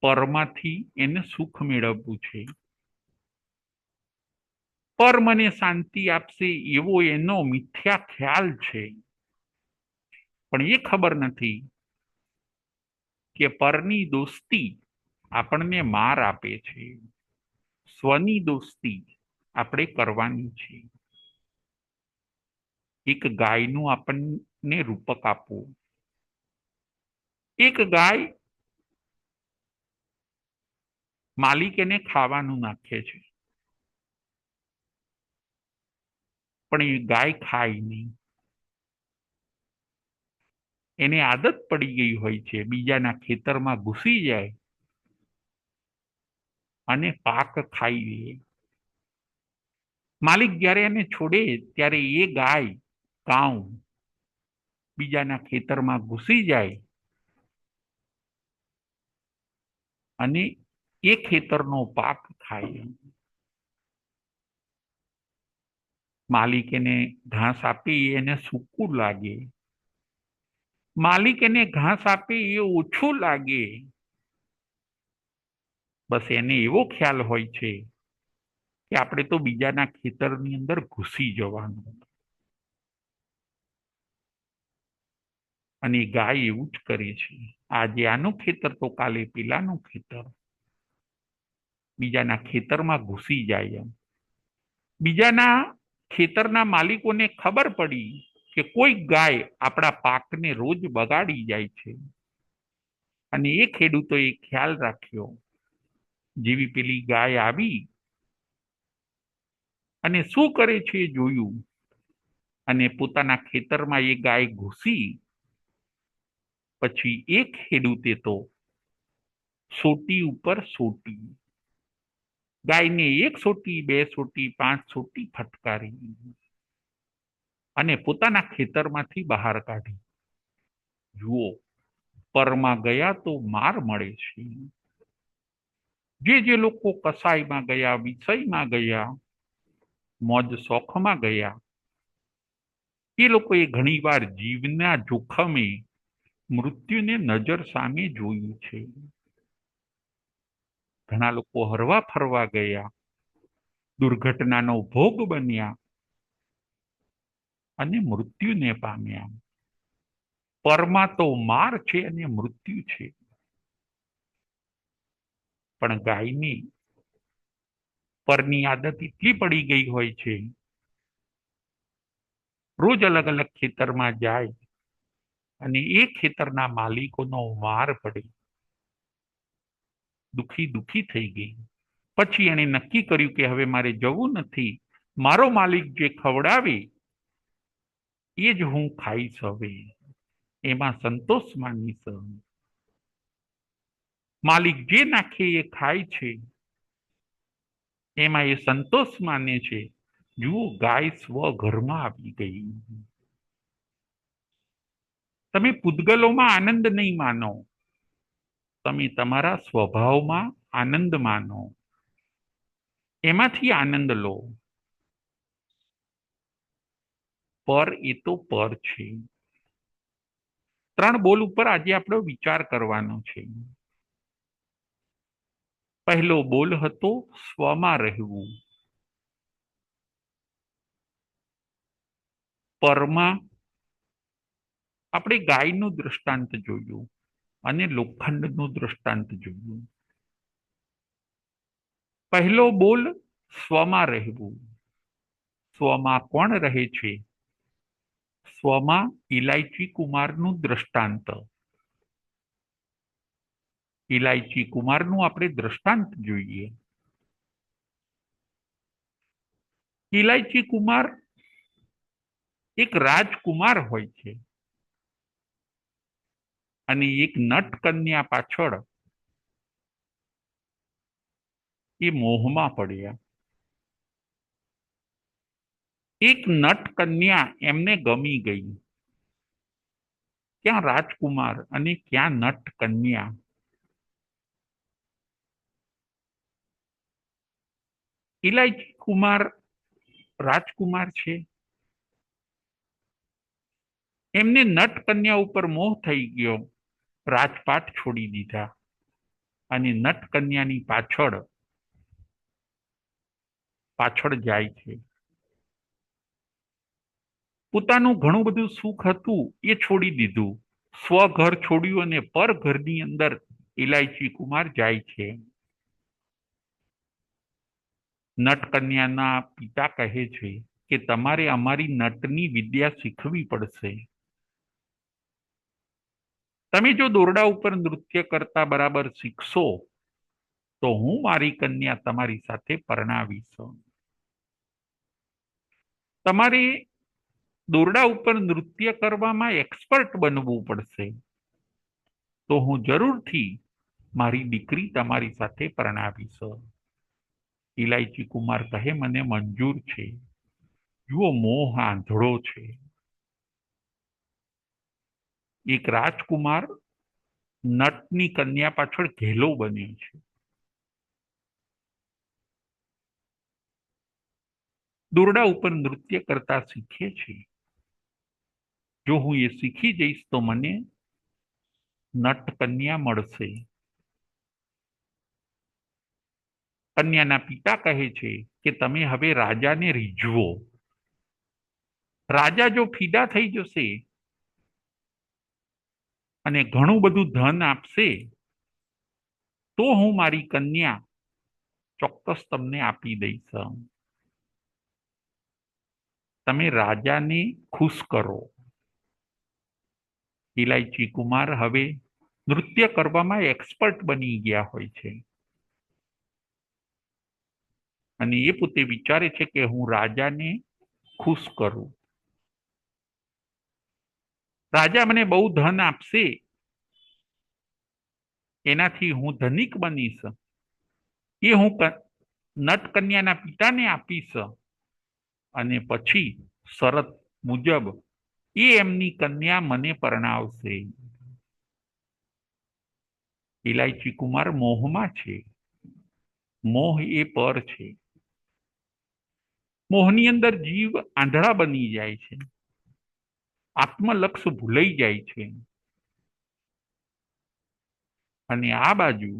પરમાંથી એને સુખ મેળવવું છે. પર મને શાંતિ આપશે એવો એનો મિથ્યા ખ્યાલ છે. પણ એ ખબર નથી કે પરની દોસ્તી આપણને માર આપે છે. સ્વની દોસ્તી આપણે કરવાની છે. એક ગાયનું આપણને રૂપક આપવું. એક ગાય માલિક એને ખાવાનું નાખે છે, પણ એ ગાય ખાય નહીં. એને આદત પડી ગઈ હોય છે, બીજાના ખેતરમાં ઘૂસી જાય અને પાક ખાઈ લે. માલિક જ્યારે એને છોડે ત્યારે એ ગાય, કાઉ, બીજાના ખેતરમાં ઘૂસી જાય અને એ ખેતરનો પાક ખાય. માલિક એને ઘાસ આપે એને સૂકું લાગે, માલિક એને ઘાસ આપે એ ઓછું લાગે. બસ એને એવો ખ્યાલ હોય છે કે આપણે તો બીજાના ખેતરની અંદર ઘૂસી જવાનું. અને ગાય એવું જ કરે છે. આજે આનું ખેતર તો કાલે પેલાનું ખેતર. બીજાના ખેતરમાં ઘૂસી જાય. એમ બીજાના ખેતરના માલિકોને ખબર પડી કે કોઈ ગાય આપણા પાકને રોજ બગાડી જાય છે, અને એ ખેડૂતોએ ખ્યાલ રાખ્યો. જેવી પેલી ગાય આવી અને શું કરે છે એ જોયું, અને પોતાના ખેતરમાં એ ગાય ઘૂસી, પછી એ ખેડૂતે તો સોટી ઉપર સોટી, ગાયને 1 સોટી, 2 સોટી, 5 સોટી ફટકારી અને પોતાના ખેતરમાંથી બહાર કાઢી. જુઓ, પરમાં ગયા તો માર મળે છે. જે લોકો કસાઈમાં ગયા, વિષયમાં ગયા, મોજ શોખમાં ગયા, એ લોકોએ ઘણીવાર જીવના જોખમે મૃત્યુને નજર સામે જોયું છે. ઘણા લોકો હરવા ફરવા ગયા, દુર્ઘટનાનો ભોગ બન્યા અને મૃત્યુને પામ્યા. પરમાં તો માર છે અને મૃત્યુ છે. પણ ગાયની પરની આદત એટલી પડી ગઈ હોય છે, રોજ અલગ અલગ ખેતરમાં જાય અને એ ખેતરના માલિકોનો વાર પડે, દુખી દુખી થઈ ગઈ. પછી એણે નક્કી કર્યું કે હવે મારે જવું નથી, મારો માલિક જે ખવડાવે એ જ હું ખાઈશ, હવે એમાં સંતોષ માનીશ. માલિક જે નાખે એ ખાય છે, એમાં એ સંતોષ માને છે. જુઓ, ગાય સ્વ ઘરમાં આવી ગઈ. તમે પૂતગલોમાં આનંદ નહીં માનો, તમે તમારા સ્વભાવમાં આનંદ માનો, એમાંથી આનંદ લો. પર એ તો પર છે. 3 બોલ ઉપર આજે આપણો વિચાર કરવાનો છે. પહેલો બોલ હતો સ્વમાં રહેવું. પરમાં આપણે ગાયનું દૃષ્ટાંત જોયું અને લોખંડનું દૃષ્ટાંત જોયું. પહેલો બોલ સ્વમાં રહેવું. સ્વમાં કોણ રહે છે? સ્વમાં ઇલાયચી કુમારનું દૃષ્ટાંત. ઇલાયચી કુમારનું આપણે દૃષ્ટાંત જોઈએ. ઇલાયચી કુમાર એક રાજકુમાર હોય છે અને એક નટ કન્યા પાછળ એ મોહમાં પડ્યા. એક નટ કન્યા એમને ગમી ગઈ. ક્યાં રાજકુમાર અને ક્યાં નટ કન્યા? ઇલાયચી કુમાર રાજકુમાર છે, એમને નટ કન્યા ઉપર મોહ થઈ ગયો, રાજપાટ છોડી દીધા અને નટ કન્યાની પાછળ પાછળ જાય છે. પોતાનું ઘણું બધું સુખ હતું એ છોડી દીધું, સ્વઘર છોડ્યું અને પર ઘરની અંદર ઇલાયચી કુમાર જાય છે. નટ કન્યાના પિતા કહે છે કે તમારે અમારી નટની વિદ્યા શીખવી પડશે. તમે જો દોરડા ઉપર નૃત્ય કરતા બરાબર શીખશો તો હું મારી કન્યા તમારી સાથે પરણાવીશ. તમારે દોરડા ઉપર નૃત્ય કરવામાં એક્સપર્ટ બનવું પડશે, તો હું જરૂરથી મારી દીકરી તમારી સાથે પરણાવીશ. ઇલાયચી કુમાર કહે મને મંજૂર છે. જુઓ, મોહ આંધળો છે. એક રાજકુમાર નટની કન્યા પાછળ ઘેલો બન્યો છે. દોરડા ઉપર નૃત્ય કરતા શીખે છે. જો હું એ શીખી જઈશ તો મને નટ કન્યા મળશે. કન્યાના પિતા કહે છે કે તમે હવે રાજાને રીઝવો. રાજા જો ફીદા થઈ જશે અને ઘણું બધું ધન આપશે તો હું મારી કન્યા ચોક્કસ તમને આપી દઈશ. તમે રાજાને ખુશ કરો. ઇલાયચી કુમાર હવે નૃત્ય કરવામાં એક્સપર્ટ બની ગયા હોય છે અને એ પોતે વિચારે છે કે હું રાજાને ખુશ કરું. રાજા મને બહુ ધન આપશે, એનાથી હું ધનિક બનીશ, એ હું નટ કન્યાના પિતાને આપીશ અને પછી શરત મુજબ એ એમની કન્યા મને પરણાવશે. ઇલાયચી કુમાર મોહમાં છે. મોહ એ પર છે. મોહની અંદર જીવ આંધળા બની જાય છે, આત્મલક્ષ ભૂલાઈ જાય છે અને આ બાજુ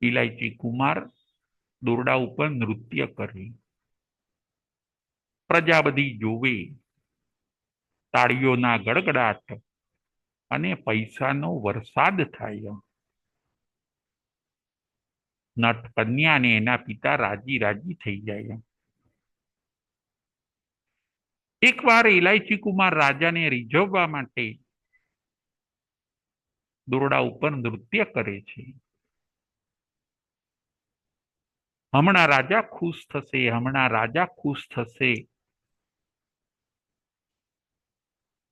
ઇલાયચી કુમાર દોરડા ઉપર નૃત્ય કરે. પ્રજા બધી જોવે, તાળીઓના ગડગડાટ અને પૈસાનો વરસાદ થાય. નટ કન્યા અને એના પિતા રાજી રાજી થઈ જાય. એકવાર ઇલાયચી કુમાર રાજાને રીઝવવા માટે દોરડા ઉપર નૃત્ય કરે છે. હમણાં રાજા ખુશ થશે, હમણાં રાજા ખુશ થશે.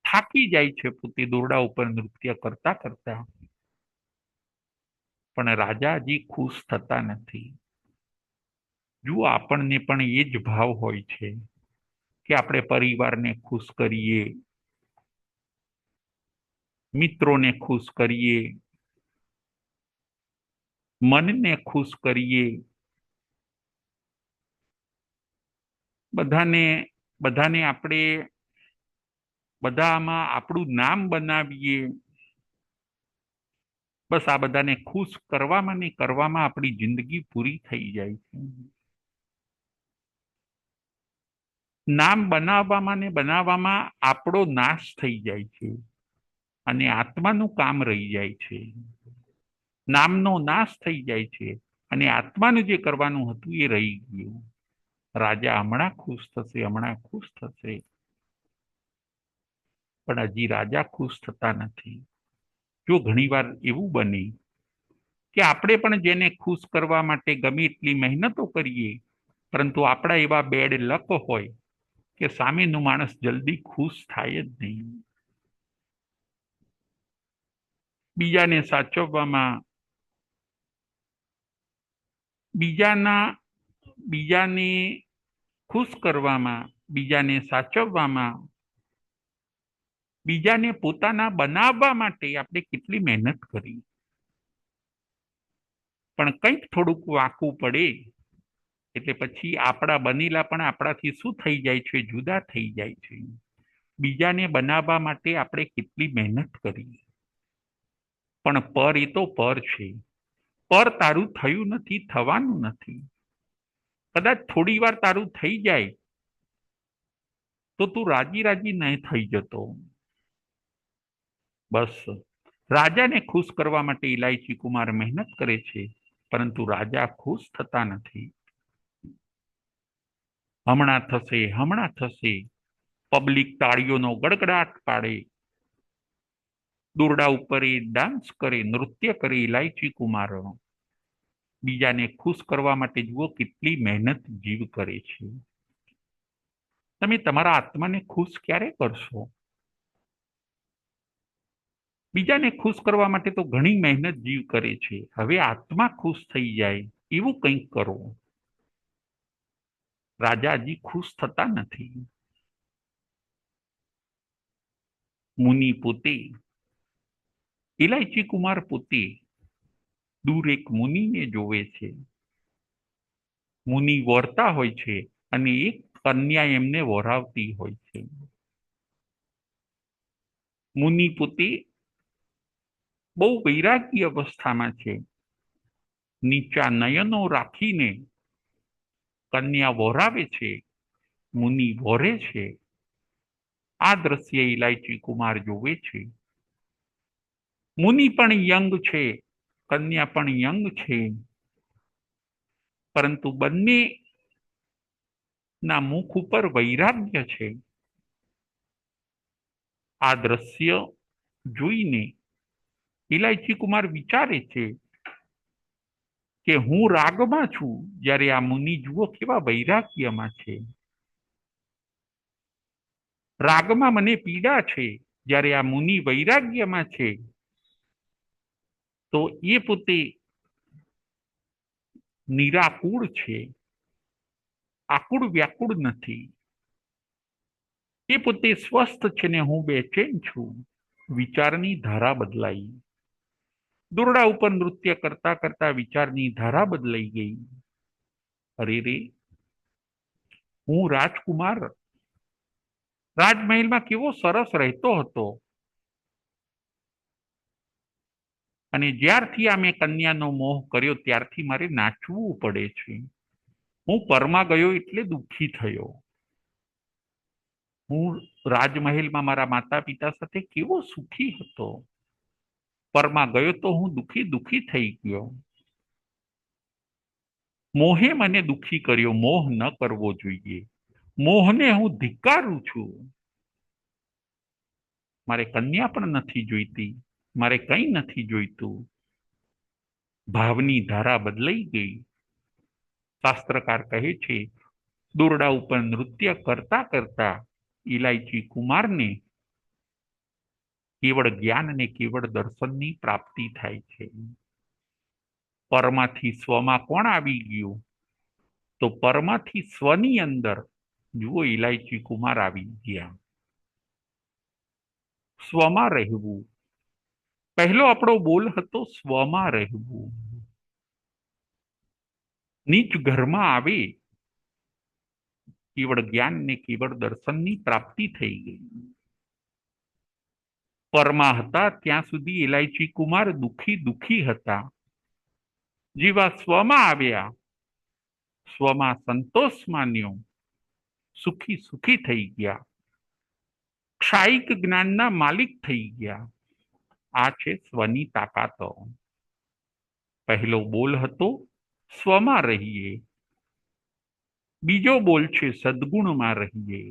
થાકી જાય છે પોતે દોરડા ઉપર નૃત્ય કરતા કરતા, પણ રાજા હજી ખુશ થતા નથી. જુઓ, આપણને પણ એ જ ભાવ હોય છે કે આપણે પરિવારને ખુશ કરીએ, મિત્રોને ખુશ કરીએ, મનને ખુશ કરીએ, બધાને બધાને આપણે બધામાં આપણું નામ બનાવીએ. બસ આ બધાને ખુશ કરવામાં ને કરવામાં આપણી જિંદગી પૂરી થઈ જાય છે. નામ બનાવવામાં ને બનાવવામાં આપણો નાશ થઈ જાય છે અને આત્માનું કામ રહી જાય છે. નામનો નાશ થઈ જાય છે અને આત્માનું જે કરવાનું હતું એ રહી ગયું. રાજા હમણાં ખુશ થશે, હમણાં ખુશ થશે, પણ હજી રાજા ખુશ થતા નથી. જો ઘણીવાર એવું બને કે આપણે પણ જેને ખુશ કરવા માટે ગમે એટલી મહેનતો કરીએ, પરંતુ આપણા એવા બેડ લક હોય કે સામેનું માણસ જલ્દી ખુશ થાય જ નહીં. બીજાને સાચવવામાં, બીજાને ખુશ કરવામાં, બીજાને સાચવવામાં, બીજાને પોતાના બનાવવા માટે આપણે કેટલી મહેનત કરી, પણ કંઈક થોડુંક વાંકું પડે એટલે પછી આપણા બનેલા પણ આપણાથી શું થઈ જાય છે? જુદા થઈ જાય છે. બીજાને બનાવવા માટે આપણે કેટલી મહેનત કરી, પણ પર એ તો પર છે. પર તારું થયું નથી, થવાનું નથી. કદાચ થોડી વાર તારું થઈ જાય તો તું રાજી રાજી નહીં થઈ જતો. બસ રાજાને ખુશ કરવા માટે ઇલાયચી કુમાર મહેનત કરે છે, પરંતુ રાજા ખુશ થતા નથી. હમણાં થશે, હમણાં થશે, પબ્લિક તાળીઓનો ગડગડાટ પાડે, દોરડા ઉપર એ ડાન્સ કરે, નૃત્ય કરે. ઇલાયચી કુમાર બીજાને ખુશ કરવા માટે જુઓ કેટલી મહેનત જીવ કરે છે. તમે તમારા આત્માને ખુશ ક્યારે કરશો? બીજાને ખુશ કરવા માટે તો ઘણી મહેનત જીવ કરે છે. હવે આત્મા ખુશ થઈ જાય એવું કંઈક કરો. રાજા હજી ખુશ થતા નથી. મુનિ પોતે, ઇલાયચી કુમાર પોતે દૂર એક મુનિને જોવે છે. મુનિ વરતા હોય છે અને એક કન્યા એમને વરાવતી હોય છે. મુનિ પોતે બહુ વૈરાગ્ય અવસ્થામાં છે. નીચા નયનો રાખીને કન્યા વરાવે છે, મુનિ વરે છે. આ દ્રશ્ય ઇલાયચી કુમાર જોવે છે. મુનિ પણ યંગ છે, કન્યા પણ યંગ છે, પરંતુ બંને ના મુખ ઉપર વૈરાગ્ય છે. આ દ્રશ્ય જોઈને ઇલાયચી કુમાર વિચારે છે કે હું રાગમાં છું, જ્યારે આ મુનિ જુઓ કેવા વૈરાગ્યમાં છે. રાગમાં મને પીડા છે, જ્યારે આ મુનિ વૈરાગ્યમાં છે. તો એ પોતે નિરાકુળ છે, આકુળ વ્યાકુળ નથી. એ પોતે સ્વસ્થ છે ને હું બેચેન છું. વિચારની ધારા બદલાઈ. દોરડા ઉપર નૃત્ય કરતા કરતા વિચારની ધારા બદલાઈ ગઈ. અરે રે, હું રાજકુમાર રાજમહેલમાં કેવો સરસ રહેતો હતો, અને જ્યારથી આ મેં કન્યાનો મોહ કર્યો ત્યારથી મારે નાચવું પડે છે. હું પરમાં ગયો એટલે દુઃખી થયો. હું રાજમહેલમાં મારા માતા પિતા સાથે કેવો સુખી હતો, પરમાં ગયો તો હું દુઃખી દુઃખી થઈ ગયો. મોહે મને દુઃખી કર્યો, મોહ ન કરવો જોઈએ. મોહને હું ધિક્કારું છું. મારે કન્યા પણ નથી જોઈતી, મારે કંઈ નથી જોઈતું. ભાવની ધારા બદલાઈ ગઈ. શાસ્ત્રકાર કહે છે, દોરડા ઉપર નૃત્ય કરતા કરતા ઇલાયચી કુમારને કેવળ જ્ઞાન અને કેવળ દર્શનની પ્રાપ્તિ થાય છે. પરમાંથી સ્વમાં કોણ આવી ગયું? તો પરમાંથી સ્વની અંદર જુઓ ઇલાયચી કુમાર આવી ગયા. સ્વમાં રહેવું. પહેલો આપણો બોલ હતો સ્વમાં રહેવું. નીચ ઘરમાં આવે કેવળ જ્ઞાન ને કેવળ દર્શનની પ્રાપ્તિ થઈ ગઈ. પરમાં હતા ત્યાં સુધી ઇલાયચી કુમાર દુઃખી દુઃખી હતા. જેવા સ્વમાં આવ્યા, સ્વમાં સંતોષ માન્યો, સુખી સુખી થઈ ગયા. ક્ષાયિક જ્ઞાનના માલિક થઈ ગયા. આ છે સ્વની તાકાતો. પહેલો બોલ હતો સ્વમાં રહીએ. બીજો બોલ છે સદગુણમાં રહીએ.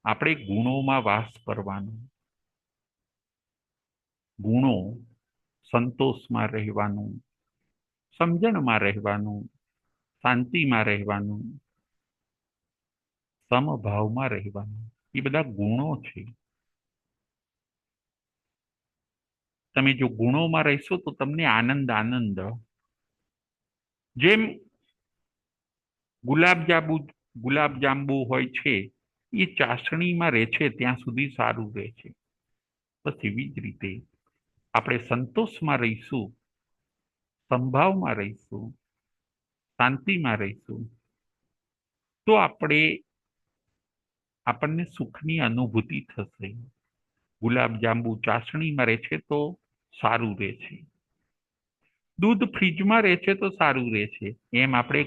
આપણે ગુણોમાં વાસ કરવાનો. ગુણો, સંતોષમાં રહેવાનું, સમજણમાં રહેવાનું, શાંતિમાં રહેવાનું, સમભાવમાં રહેવાનું, એ બધા ગુણો છે. તમે જો ગુણોમાં રહેશો તો તમને આનંદ આનંદ. જેમ ગુલાબજાંબુ હોય છે, એ ચાસણીમાં રહે છે ત્યાં સુધી સારું રહે છે. બસ એવી જ રીતે આપણે સંતોષમાં રહીશું, સંભાવમાં રહીશું, શાંતિમાં રહીશું, તો આપણને સુખની અનુભૂતિ થશે. ગુલાબજાંબુ ચાસણીમાં રહે છે તો સારું રહે છે, દૂધ ફ્રીજમાં રહે છે તો સારું રહે છે. એમ આપણે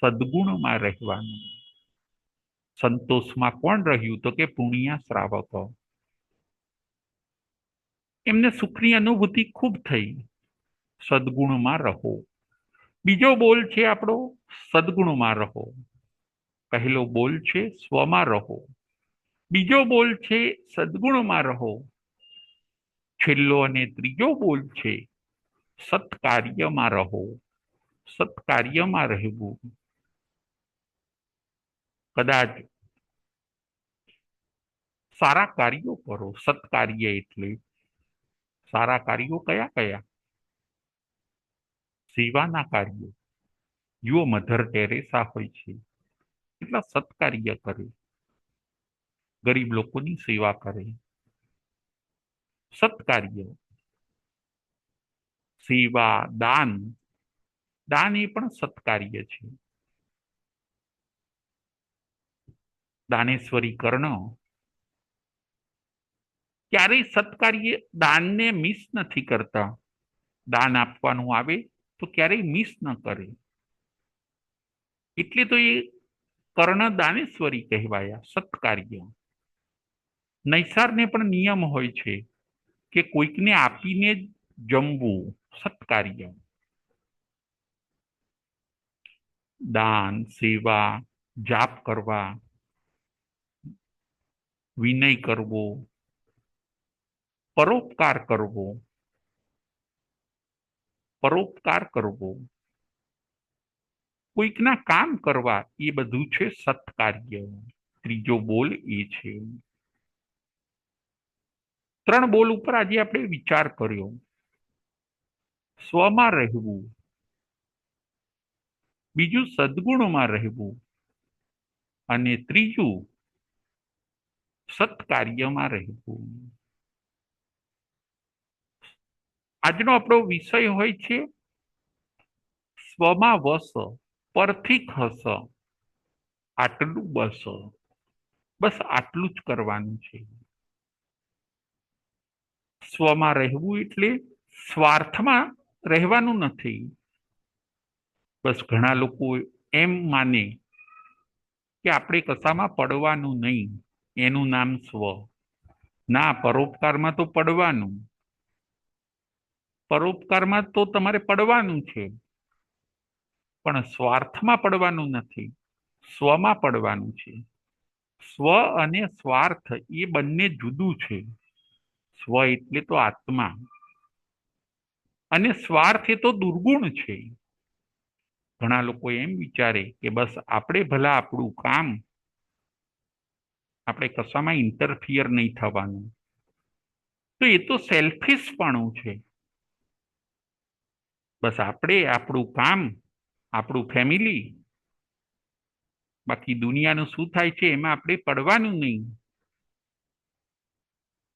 સદગુણમાં રહેવાનું. સંતોષમાં કોણ રહ્યું? તો કે પુણ્ય શ્રાવકો. એમને સુખની અનુભૂતિ ખૂબ થઈ. સદગુણમાં રહો. બીજો બોલ છે આપણો સદગુણમાં રહો. પહેલો બોલ છે સ્વમાં રહો. બીજો બોલ છે સદગુણમાં રહો. છેલ્લો અને ત્રીજો બોલ છે સત્કાર્યમાં રહો. સત્કાર્યમાં રહેવું. કદાચ સારા કાર્યો કરો. સત્કાર્ય એટલે સારા કાર્યો કયા કયા? સેવાના કાર્યો. જુઓ મધર ટેરેસા હોય છે, કેટલા સત્કાર્ય કરે, ગરીબ લોકોની સેવા કરે. સત્કાર્ય, સેવા, દાન. દાન એ પણ સત્કાર્ય છે. દાનેશ્વરી કર્ણ ક્યારેય સત્કાર્ય દાનને મિસ નથી કરતા. દાન આપવાનું આવે તો ક્યારેય મિસ ન કરે. એટલે તો એ કર્ણ દાનેશ્વરી કહેવાયા, સત્કાર્ય. નૈસારને પણ નિયમ હોય છે કે કોઈકને આપીને જમવું, સત્કાર્ય. દાન, સેવા, જાપ કરવા, વિનય કરવો, પરોપકાર કરવો, પરોપકાર કરવો, કોઈકના કામ કરવા, એ બધું છે સત્કાર્ય. ત્રીજો બોલ એ છે. 3 બોલ ઉપર આજે આપણે વિચાર કર્યો. સ્વમાં રહેવું, બીજું સદગુણમાં રહેવું, અને ત્રીજું સત્કાર્યમાં રહેવું. આજનો આપણો વિષય હોય છે સ્વમાં વસ, પરથી ખસ. આટલું બસ આટલું જ કરવાનું છે. સ્વમાં રહેવું એટલે સ્વાર્થમાં રહેવાનું નથી. બસ ઘણા લોકો એમ માને કે આપણે કશામાં પડવાનું નહીં, એનું નામ સ્વ. ના, પરોપકારમાં તો પડવાનું. પરોપકારમાં તો તમારે પડવાનું છે. પણ સ્વાર્થમાં પડવાનું નથી, સ્વમાં પડવાનું છે. સ્વ અને સ્વાર્થ એ બંને જુદું છે. સ્વ એટલે તો આત્મા અને સ્વાર્થ એ તો દુર્ગુણ છે. ઘણા લોકો એમ વિચારે કે બસ આપણે ભલા આપણું કામ, આપણે કશામાં ઇન્ટરફિયર નહીં થવાનું. તો એ તો સેલ્ફિશપણું છે. બસ આપણે આપણું કામ, આપણું ફેમિલી, બાકી દુનિયાનું શું થાય છે એમાં આપણે પડવાનું નહીં.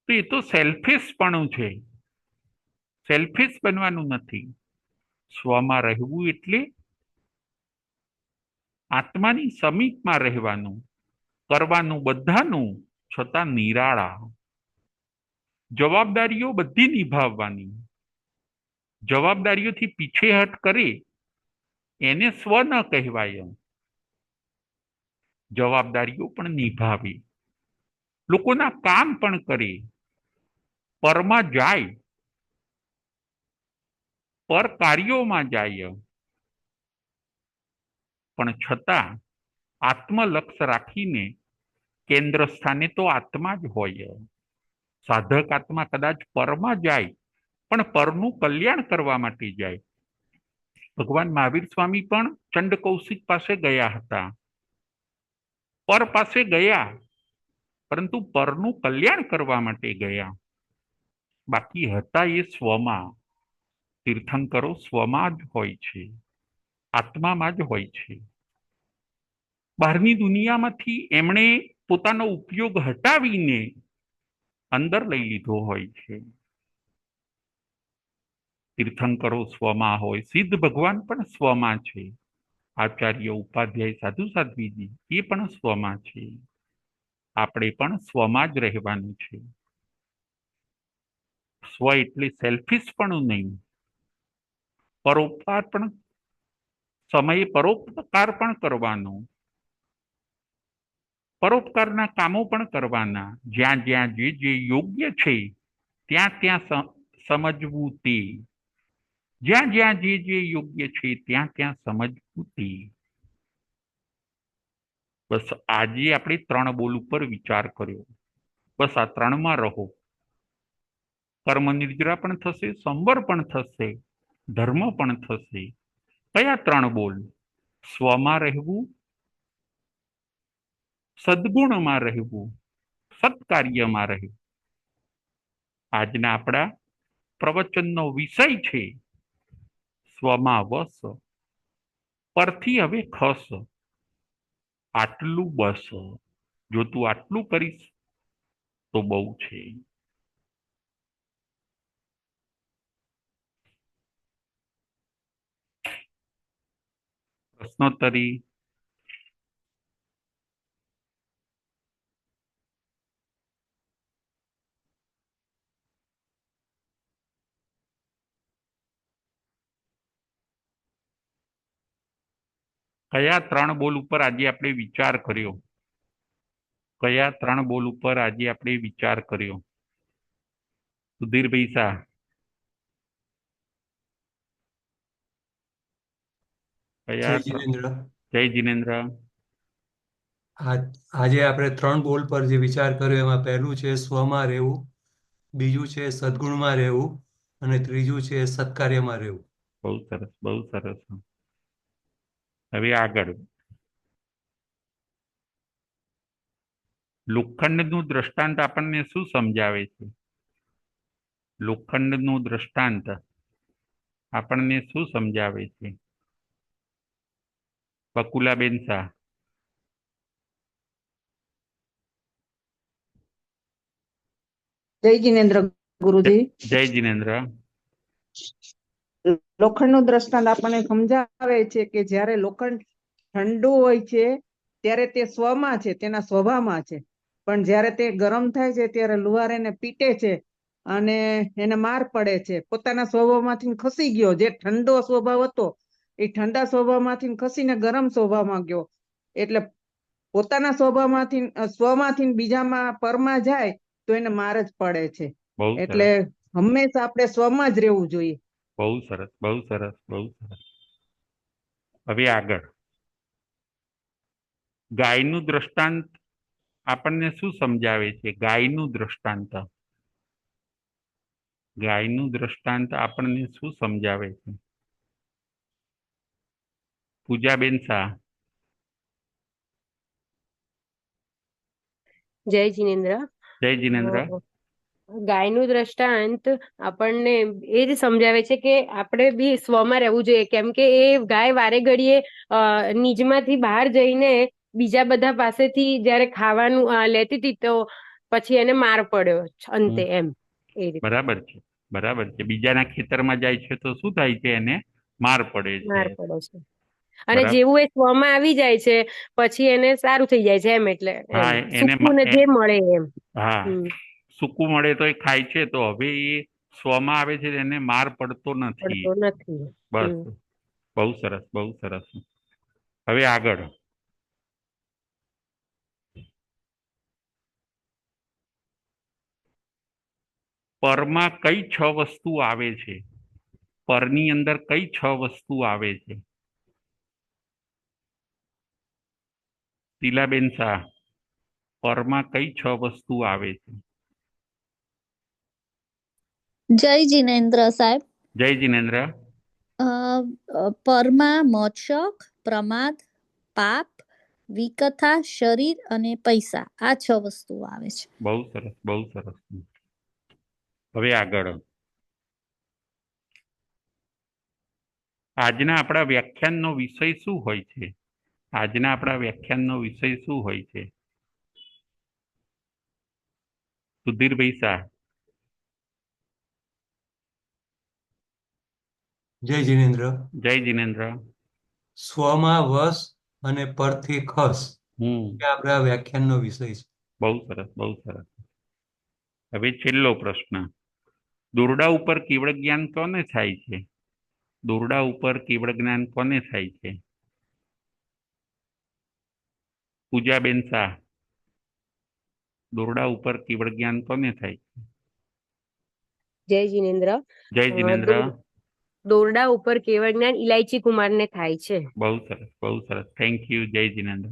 તો એ તો સેલ્ફિશપણું છે. સેલ્ફિશ બનવાનું નથી. સ્વમાં રહેવું એટલે આત્માની સમીપમાં રહેવાનું, કરવાનું બધાનું, છતાં નિરાળા. જવાબદારીઓ બધી નિભાવવાની. જવાબદારીઓથી પીછેહટ કરે એને સ્વ ન કહેવાય. જવાબદારીઓ પણ નિભાવે, લોકોના કામ પણ કરે, પરમાં જાય, પર કાર્યોમાં જાય, પણ છતાં આત્મલક્ષ રાખીને કેન્દ્ર સ્થાને તો આત્મા જ હોય. સાધક આત્મા કદાચ પરમાં જાય, પણ પરનું કલ્યાણ કરવા માટે જાય. ભગવાન મહાવીર સ્વામી પણ ચંડ કૌશિક પાસે ગયા હતા. પર પાસે ગયા, પરંતુ પરનું કલ્યાણ કરવા માટે ગયા. બાકી હતા એ સ્વમાં. તીર્થંકરો સ્વમાં જ હોય છે, આત્મામાં જ હોય છે. બહારની દુનિયામાંથી એમણે પોતાનો ઉપયોગ હટાવીને અંદર લઈ લીધો હોય છે. તીર્થંકરો સ્વમાં હોય, સિદ્ધ ભગવાન પણ સ્વમાં છે. આચાર્ય, ઉપાધ્યાય, સાધુ સાધ્વીજી એ પણ સ્વમાં છે. આપણે પણ સ્વમાં જ રહેવાનું છે. સ્વ એટલે સેલ્ફિશ પણ નહીં. પરોપકાર પણ, સમયે પરોપકાર પણ કરવાનો, પરોપકારના કામો પણ કરવાના. જ્યાં જ્યાં જે જે યોગ્ય છે ત્યાં ત્યાં સમજવું તે. જ્યાં જ્યાં જે જે યોગ્ય છે ત્યાં ત્યાં સમજવું તે. બસ આજે આપણે 3 બોલ ઉપર વિચાર કર્યો. બસ આ 3માં રહો. કર્મ નિર્જરા પણ થશે, સંવર પણ થશે, ધર્મ પણ થશે. કયા 3 બોલ? સ્વમાં રહેવું, સદગુણમાં રહેવું, સત્કાર્યમાં રહેવું. આજના આપણા પ્રવચનનો વિષય છે સ્વમાં વસ, પરથી હવે ખસ. આટલું બસ. જો તું આટલું કરીશ તો બહુ છે. પ્રશ્નોત્તરી. કયા 3 બોલ ઉપર આજે આપણે વિચાર કર્યો? કયા 3 બોલ ઉપર આજે આપણે વિચાર કર્યો? સુધીરભાઈ શાહ. જય કયા? જીનેન્દ્ર. જય જીનેન્દ્ર. આજે આપણે 3 બોલ પર જે વિચાર કર્યો એમાં પહેલું છે સ્વમાં રહેવું, બીજું છે સદગુણમાં રહેવું અને ત્રીજું છે સત્કાર્યમાં રહેવું. બહુ સરસ, બહુ સરસ. હવે આગળ. લોખંડનું દ્રષ્ટાંત આપણને શું સમજાવે છે? લોખંડનું દ્રષ્ટાંત આપણને શું સમજાવે છે? બકુલાબેન શાહ. જય જીનેન્દ્ર ગુરુજી. જય જીનેન્દ્ર. લોખંડનું દ્રષ્ટાંત આપણને સમજાવે છે કે જ્યારે લોખંડ ઠંડુ હોય છે ત્યારે તે સ્વમાં છે, તેના સ્વભાવમાં છે. પણ જ્યારે તે ગરમ થાય છે ત્યારે લુહાર એને પીટે છે અને એને માર પડે છે. પોતાના સ્વભાવમાંથી ખસી ગયો. જે ઠંડો સ્વભાવ હતો એ ઠંડા સ્વભાવમાંથી ખસીને ગરમ સ્વભાવમાં ગયો. એટલે પોતાના સ્વભાવમાંથી, સ્વમાંથી બીજામાં પરમાં જાય તો એને માર જ પડે છે. બહુ એટલે સરસ, હંમેશા આપણે સ્વમાં જ રહેવું જોઈએ. બહુ સરસ, બહુ સરસ, બહુ સરસ. હવે આગળ ગાયનું દ્રષ્ટાંત આપણને શું સમજાવે છે? ગાયનું દ્રષ્ટાંત આપણને શું સમજાવે છે? પૂજાબેન શાહ. જય જિનેન્દ્ર. જય જિનેન્દ્ર. ગાયનું દ્રષ્ટાંત આપણને એ જ સમજાવે છે કે આપણે બી સ્વમાં રહેવું જોઈએ, કેમ કે એ ગાય વારે ઘડીએ નીજમાંથી બહાર જઈને બીજા બધા પાસેથી જ્યારે ખાવાનું લેતી હતી તો પછી એને માર પડ્યો અંતે, એમ એ રીતે. બરાબર છે. બીજાના ખેતરમાં જાય છે તો શું થાય છે? એને માર પડે માર છે. પડે છે. અને જેવું એ સ્વમાં આવી જાય છે પછી એને સારું થઈ જાય છે, એમ એટલે હા, સૂકું ને જે મળે એમ. હા, સૂકું મળે તો એ ખાય છે. તો હવે એ સ્વમાં આવે છે એને માર પડતો નથી. બસ, બહુ સરસ. હવે આગળ પરમાં કઈ 6 વસ્તુ આવે છે? પરની અંદર કઈ 6 વસ્તુ આવે છે? શીલાબેન શાહ, પરમાં કઈ 6 વસ્તુ આવે છે? જય જિનેન્દ્ર સાહેબ. જય જિનેન્દ્ર. પરમાં મોક્ષ, પ્રમાદ, પાપ, વિકથા, શરીર અને પૈસા, આ 6 વસ્તુઓ આવે છે. બહુ સરસ. હવે આગળ આજના આપણા વ્યાખ્યાનનો વિષય શું હોય છે? સુધીરભાઈ શાહ. જય જિનેન્દ્ર. જય જિનેન્દ્ર. સ્વમાં વશ અને પરથી ખસ, એ આપણા વ્યાખ્યાનનો વિષય છે. બહુ સરસ. હવે છેલ્લો પ્રશ્ન. દોરડા ઉપર કેવળ જ્ઞાન કોને થાય છે? પૂજાબેન શાહ, દોરડા ઉપર કેવળ જ્ઞાન કોને થાય છે? જય જિનેન્દ્ર. જય જિનેન્દ્ર. દોરડા ઉપર કેવળ જ્ઞાન ઇલાયચી કુમારને થાય છે. બહુ સરસ. Thank you. જય જિનેન્દ્ર.